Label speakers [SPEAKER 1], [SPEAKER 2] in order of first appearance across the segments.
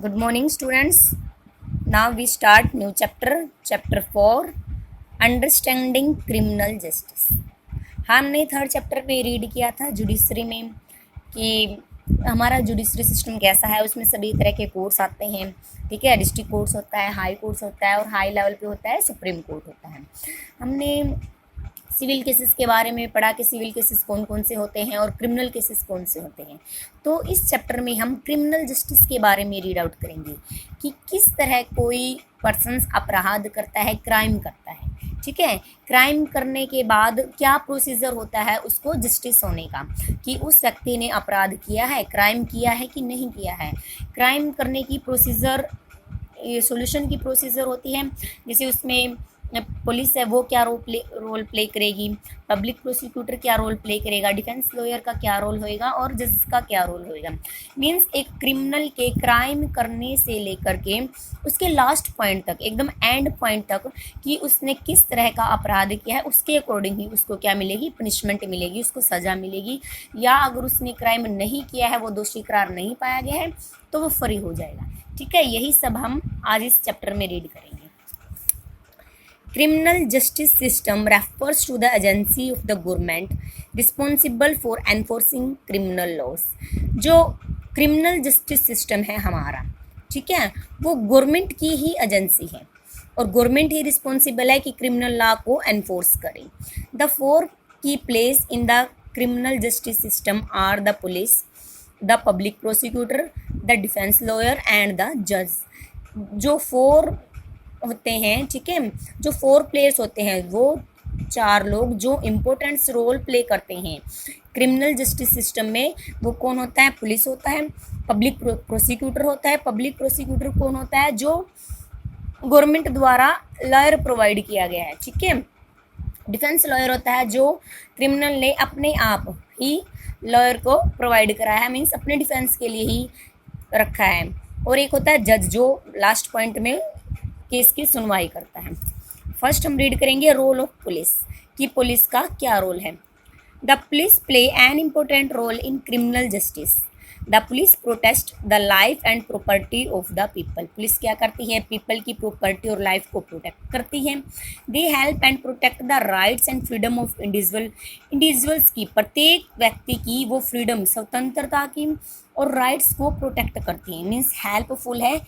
[SPEAKER 1] Good morning, students. Now we start new chapter, chapter 4, Understanding Criminal Justice. हमने third chapter में read किया था judiciary में कि हमारा जुडिशरी सिस्टम कैसा है, उसमें सभी तरह के कोर्ट्स आते हैं। ठीक है, डिस्ट्रिक्ट कोर्ट्स होता है, हाई कोर्ट्स होता है और हाई लेवल पे होता है सुप्रीम कोर्ट होता है। हमने सिविल केसेस के बारे में पढ़ा कि सिविल केसेस कौन कौन से होते हैं और क्रिमिनल केसेस कौन से होते हैं। तो इस चैप्टर में हम क्रिमिनल जस्टिस के बारे में रीड आउट करेंगे कि किस तरह कोई पर्सन अपराध करता है, क्राइम करता है। ठीक है, क्राइम करने के बाद क्या प्रोसीजर होता है उसको जस्टिस होने का, कि उस व्यक्ति ने अपराध किया है, क्राइम किया है कि नहीं किया है। क्राइम करने की प्रोसीजर, सॉल्यूशन की प्रोसीजर होती है, जैसे उसमें पुलिस है वो क्या रोल प्ले करेगी, पब्लिक प्रोसिक्यूटर क्या रोल प्ले करेगा, डिफेंस लॉयर का क्या रोल होएगा और जज का क्या रोल होएगा। मीन्स एक क्रिमिनल के क्राइम करने से लेकर के उसके लास्ट पॉइंट तक, एकदम एंड पॉइंट तक, कि उसने किस तरह का अपराध किया है, उसके अकॉर्डिंग ही उसको क्या मिलेगी, पनिशमेंट मिलेगी, उसको सज़ा मिलेगी। या अगर उसने क्राइम नहीं किया है, वो दोषी करार नहीं पाया गया है, तो वो फ्री हो जाएगा। ठीक है, यही सब हम आज इस चैप्टर में रीड करेंगे। Criminal justice system refers to the agency of the government responsible for enforcing criminal laws। जो क्रिमिनल जस्टिस सिस्टम है हमारा, ठीक है, वो गवर्नमेंट की ही एजेंसी है और गवर्नमेंट ही रिस्पॉन्सिबल है कि क्रिमिनल लॉ को एनफोर्स करे। The four key places in the criminal justice system are the police, the public prosecutor, the defence lawyer and the जज। जो फोर होते हैं, ठीक है, जो फोर प्लेयर्स होते हैं, वो चार लोग जो इम्पोर्टेंट रोल प्ले करते हैं क्रिमिनल जस्टिस सिस्टम में, वो कौन होता है? पुलिस होता है, पब्लिक प्रोसिक्यूटर होता है। पब्लिक प्रोसिक्यूटर कौन होता है? जो गवर्नमेंट द्वारा लॉयर प्रोवाइड किया गया है। ठीक है, डिफेंस लॉयर होता है जो क्रिमिनल ने अपने आप ही लॉयर को प्रोवाइड कराया है, मीन्स अपने डिफेंस के लिए ही रखा है। और एक होता है जज, जो लास्ट पॉइंट में केस की सुनवाई करता है। फर्स्ट हम रीड करेंगे रोल ऑफ पुलिस, कि पुलिस का क्या रोल है। The police play an important role in criminal justice. The police protect the life and property of the people. Police क्या करती है? पीपल की प्रॉपर्टी और लाइफ को प्रोटेक्ट करती है। They help and protect the rights and freedom of individuals की, प्रत्येक व्यक्ति की वो फ्रीडम, स्वतंत्रता की और राइट्स को प्रोटेक्ट करती है, मीन्स हेल्पफुल है।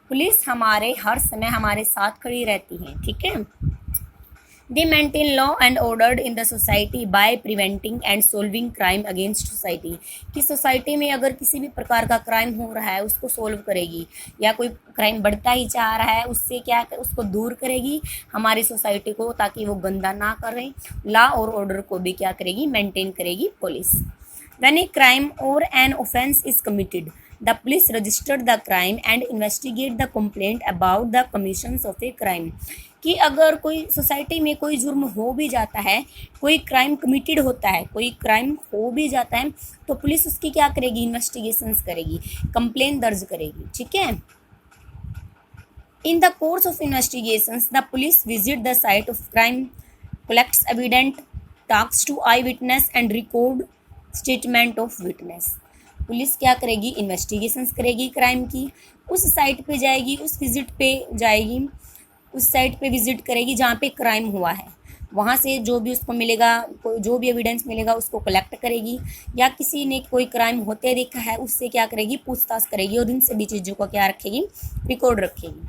[SPEAKER 1] पुलिस हमारे हर समय हमारे साथ खड़ी रहती है। ठीक है, दे maintain law and order in the society by preventing and solving crime against society. कि सोसाइटी में अगर किसी भी प्रकार का क्राइम हो रहा है उसको सोल्व करेगी, या कोई क्राइम बढ़ता ही चाह रहा है उससे क्या उसको दूर करेगी हमारी सोसाइटी को, ताकि वो गंदा ना करें। लॉ और ऑर्डर को भी क्या करेगी? मेंटेन करेगी पुलिस। व्हेन ए क्राइम और an offence is committed, the police register the crime and investigate the complaint about the commission of a crime। कि अगर कोई सोसाइटी में कोई जुर्म हो भी जाता है, कोई क्राइम कमिटेड होता है, कोई क्राइम हो भी जाता है, तो पुलिस उसकी क्या करेगी? इन्वेस्टिगेशंस करेगी, कंप्लेंट दर्ज करेगी। ठीक है, in the course of investigations the police visit the site of crime, collects evident, talks to eye witness and record statement of witness. Police क्या करेगी? इन्वेस्टिगेशंस करेगी क्राइम की, उस साइट पे जाएगी, उस विजिट पे जाएगी, उस साइट पे विजिट करेगी जहाँ पे क्राइम हुआ है, वहाँ से जो भी उसको मिलेगा, जो भी एविडेंस मिलेगा उसको कलेक्ट करेगी, या किसी ने कोई क्राइम होते देखा है उससे क्या करेगी? पूछताछ करेगी और इन सभी चीज़ों को क्या रखेगी? रिकॉर्ड रखेगी।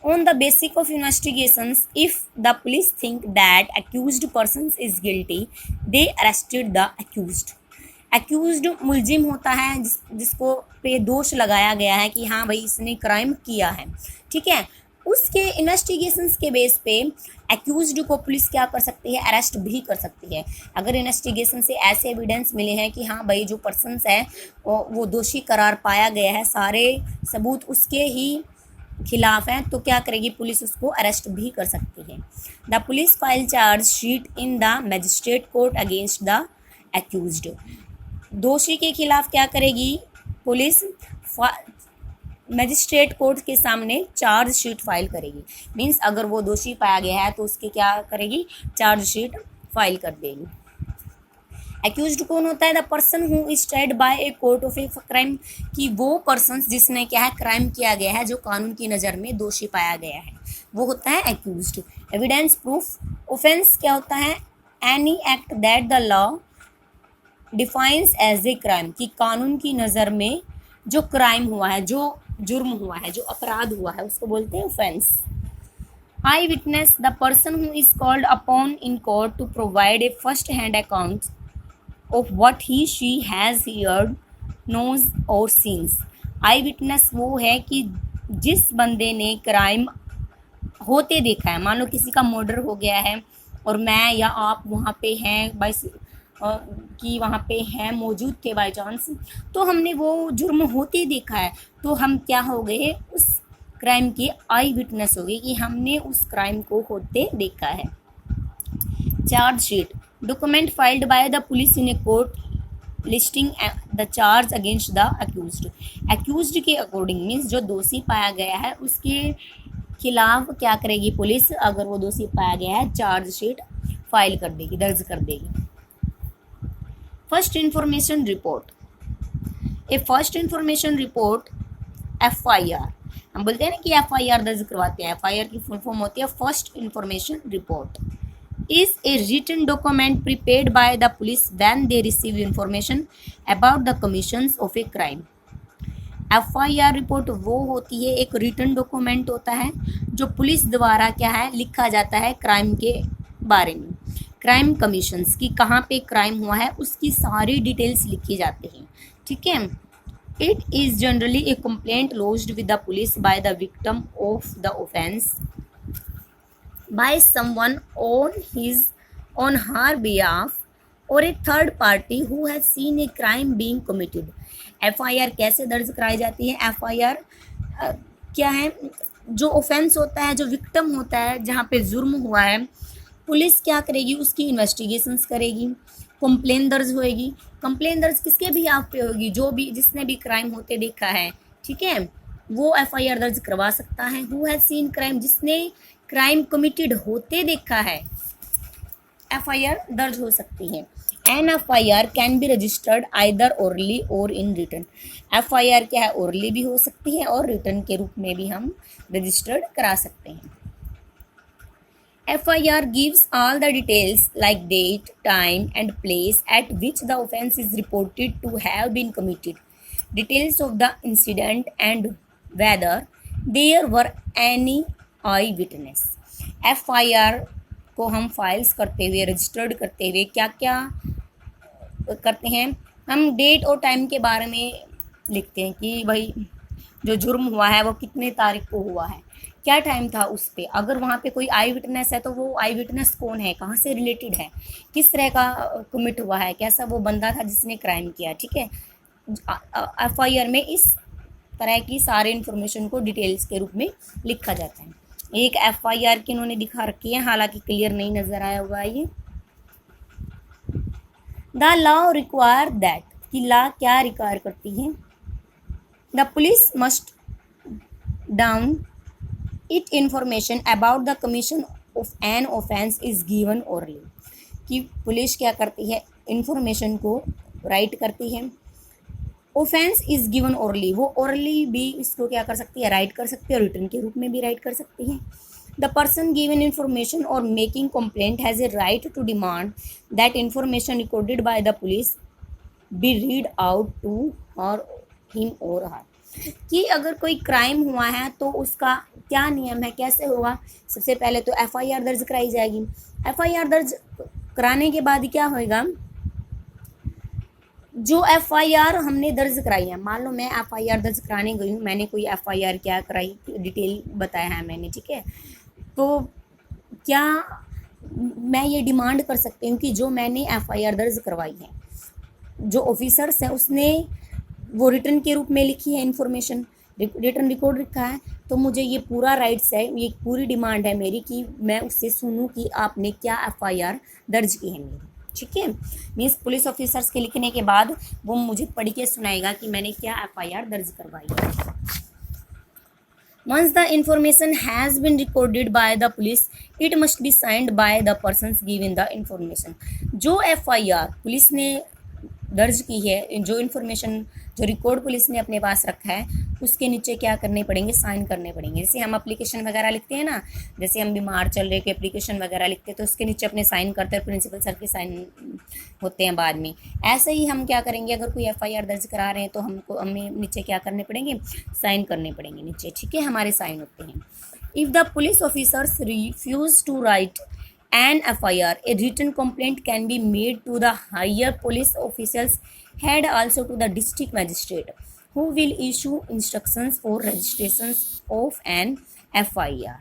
[SPEAKER 1] On the basis of investigations, if the police think that accused person is guilty, they arrested the accused। Accused मुलजिम होता है जिसको पे दोष लगाया गया है कि हाँ भाई इसने क्राइम किया है। ठीक है, उसके इन्वेस्टिगेशंस के बेस पे एक्यूज्ड को पुलिस क्या कर सकती है? अरेस्ट भी कर सकती है। अगर इन्वेस्टिगेशन से ऐसे एविडेंस मिले हैं कि हाँ भाई जो पर्सन्स है वो दोषी करार पाया गया है, सारे सबूत उसके ही खिलाफ हैं, तो क्या करेगी पुलिस? उसको अरेस्ट भी कर सकती है। The police file charge sheet in the magistrate court against the accused. दोषी के खिलाफ क्या करेगी पुलिस? मजिस्ट्रेट कोर्ट के सामने चार्ज शीट फाइल करेगी, मीन्स अगर वो दोषी पाया गया है तो उसकी क्या करेगी? चार्ज शीट फाइल कर देगी। एक्यूज्ड कौन होता है? The person who is tried bye a court of a crime, कि वो पर्सन जिसने क्या है क्राइम किया गया है, जो कानून की नज़र में दोषी पाया गया है, वो होता है एक्यूज्ड। एविडेंस प्रूफ ऑफेंस क्या होता है? Any act that the law defines as a crime, कि कानून की नज़र में जो क्राइम हुआ है, जो जुर्म हुआ है, जो अपराध हुआ है, उसको बोलते हैं offence. Eye witness, the person who is called upon in court to provide a first hand account of what he she has heard, knows or सीन्स। आई विटनेस वो है कि जिस बंदे ने क्राइम होते देखा है, मान लो किसी का मर्डर हो गया है और मैं या आप वहाँ पे हैं बाई कि वहाँ पे हैं, मौजूद थे बाई चांस, तो हमने वो जुर्म होते देखा है, तो हम क्या हो गए? उस क्राइम के आई विटनेस हो गए, कि हमने उस क्राइम को होते देखा है। Chargesheet, document filed by the police in a court listing the charge against the accused. Accused के अकॉर्डिंग मीन्स जो दोषी पाया गया है उसके खिलाफ क्या करेगी पुलिस? अगर वो दोषी पाया गया है, चार्जशीट फाइल कर देगी, दर्ज कर देगी। फर्स्ट इंफॉर्मेशन रिपोर्ट, ए फर्स्ट इंफॉर्मेशन रिपोर्ट FIR, हम बोलते हैं ना कि FIR दर्ज करवाते हैं। FIR की फुल फॉर्म होती है first information report. Is a written document prepared by the police when they receive information about the commission of a crime. FIR report वो होती है, एक रिटन डॉक्यूमेंट होता है जो पुलिस द्वारा क्या है लिखा जाता है क्राइम के बारे में, क्राइम कमीशंस की कहाँ पे क्राइम हुआ है उसकी सारी डिटेल्स लिखी जाती हैं, ठीक है। It is generally a complaint lodged with the police by the victim of the offence by someone on her behalf or a third party who has seen a crime being committed. FIR कैसे दर्ज कराई जाती है? FIR क्या है? जो offence होता है, जो विक्टिम होता है, जहाँ पे जुर्म हुआ है, पुलिस क्या करेगी? उसकी इन्वेस्टिगेशंस करेगी, कंप्लेन दर्ज होएगी। कंप्लेन दर्ज किसके भी आप पे होगी? जो भी जिसने भी क्राइम होते देखा है, ठीक है, वो FIR दर्ज करवा सकता है। हु हैज सीन क्राइम, जिसने क्राइम कमिटेड होते देखा है, FIR दर्ज हो सकती है। An FIR can be registered either orally or in written. FIR क्या है? ओरली भी हो सकती है और रिटन के रूप में भी हम रजिस्टर्ड करा सकते हैं। FIR gives all the details like date, time and place at which the offence is reported to have been committed, details of the incident and whether there were any eyewitness। FIR को हम files करते हुए, registered करते हुए क्या क्या करते हैं? हम डेट और टाइम के बारे में लिखते हैं कि भाई जो जुर्म हुआ है वो कितने तारीख को हुआ है, क्या टाइम था उस पर। अगर वहाँ पे कोई आई विटनेस है तो वो आई विटनेस कौन है, कहाँ से रिलेटेड है, किस तरह का कमिट हुआ है, कैसा वो बंदा था जिसने क्राइम किया, ठीक है। FIR में इस तरह की सारे इन्फॉर्मेशन को डिटेल्स के रूप में लिखा जाता है। एक FIR की उन्होंने दिखा रखी है, हालांकि क्लियर नहीं नज़र आया होगा ये। द लॉ रिक्वायर दैट, कि लॉ क्या रिक्वायर करती है? The police must down it information about the commission of an offence is given orally, कि पुलिस क्या करती है? इंफॉर्मेशन को राइट करती है। ऑफेंस इज गिवन ओरली, वो ओरली भी इसको क्या कर सकती है? राइट कर सकती है, और रिटर्न के रूप में भी राइट कर सकती है। The person given information or making complaint has a right to demand that information recorded by the police be read out to her him or her, कि अगर कोई क्राइम हुआ है तो उसका क्या नियम है, कैसे होगा? सबसे पहले तो FIR दर्ज कराई जाएगी। FIR दर्ज कराने के बाद क्या होएगा? जो FIR हमने दर्ज कराई है, मान लो मैं FIR दर्ज कराने गई हूँ, मैंने कोई FIR क्या कराई, डिटेल बताया है मैंने, ठीक है, तो क्या मैं ये डिमांड कर सकती हूँ कि जो मैंने FIR दर्ज करवाई है, जो ऑफिसर्स है उसने वो रिटर्न के रूप में लिखी है इन्फॉर्मेशन, रिटर्न रिकॉर्ड रखा है, तो मुझे ये पूरा राइट्स है, ये पूरी डिमांड है मेरी कि मैं उससे सुनूं कि आपने क्या FIR दर्ज की है मेरी, ठीक है। मीन्स पुलिस ऑफिसर्स के लिखने के बाद वो मुझे पढ़ के सुनाएगा कि मैंने क्या FIR दर्ज करवाई है। Once the information has been recorded by the police, it must be signed by the persons given the information. जो FIR पुलिस ने दर्ज की है, जो इन्फॉर्मेशन, जो रिकॉर्ड पुलिस ने अपने पास रखा है, उसके नीचे क्या करने पड़ेंगे, साइन करने पड़ेंगे. जैसे हम एप्लीकेशन वगैरह लिखते हैं ना, जैसे हम बीमार चल रहे के एप्लीकेशन वगैरह लिखते हैं तो उसके नीचे अपने साइन करते हैं, प्रिंसिपल सर के साइन होते हैं बाद में. ऐसे ही हम क्या करेंगे, अगर कोई FIR दर्ज करा रहे हैं तो हमें नीचे क्या करने पड़ेंगे, साइन करने पड़ेंगे नीचे. ठीक है, हमारे साइन होते हैं. If the police officers refuse to write an FIR, a written complaint can be made to the higher police officials head, also to the district magistrate, who will issue instructions for registrations of an FIR.